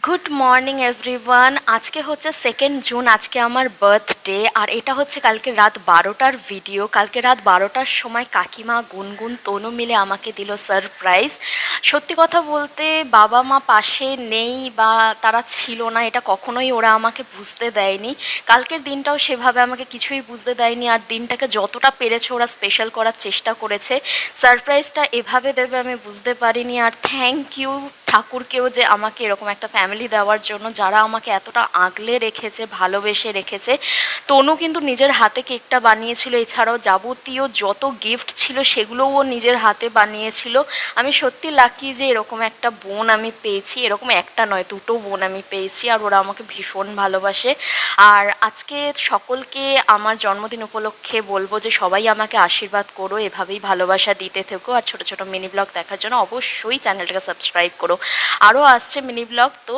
Good morning everyone. আজকে হচ্ছে 2 June, আজকে আমার বার্থডে। আর এটা হচ্ছে কালকে রাত 12টার ভিডিও। কালকে রাত 12টার সময় কাকিমা, গুনগুন, তনু মিলে আমাকে দিল সারপ্রাইজ। সত্যি কথা বলতে বাবা মা পাশে নেই বা তারা ছিল না, এটা কখনোই ওরা আমাকে বুঝতে দেয়নি। কালকের দিনটাও সেভাবে আমাকে কিছুই বুঝতে দেয়নি। আর দিনটাকে যতটা পেরেছে ওরা স্পেশাল করার চেষ্টা করেছে। সারপ্রাইজটা এভাবে দেবে আমি বুঝতে পারিনি। আর থ্যাংক ইউ ঠাকুরকেও যে আমাকে এরকম একটা ফ্যামিলি দেওয়ার জন্য, যারা আমাকে এতটা আগলে রেখেছে, ভালোবেসে রেখেছে। তনু কিন্তু নিজের হাতে কেকটা বানিয়েছিল, এছাড়াও যাবতীয় যত গিফট ছিল সেগুলোও ও নিজের হাতে বানিয়েছিল। আমি সত্যি লাকি যে এরকম একটা বোন আমি পেয়েছি। এরকম একটা নয়, দুটো বোন আমি পেয়েছি, আর ওরা আমাকে ভীষণ ভালোবাসে। আর আজকে সকলকে আমার জন্মদিন উপলক্ষে বলবো যে সবাই আমাকে আশীর্বাদ করো, এভাবেই ভালোবাসা দিতে থেকো। আর ছোট ছোট মিনি ব্লগ দেখার জন্য অবশ্যই চ্যানেলটাকে সাবস্ক্রাইব করো। আরও আসছে মিনি ব্লগ, তো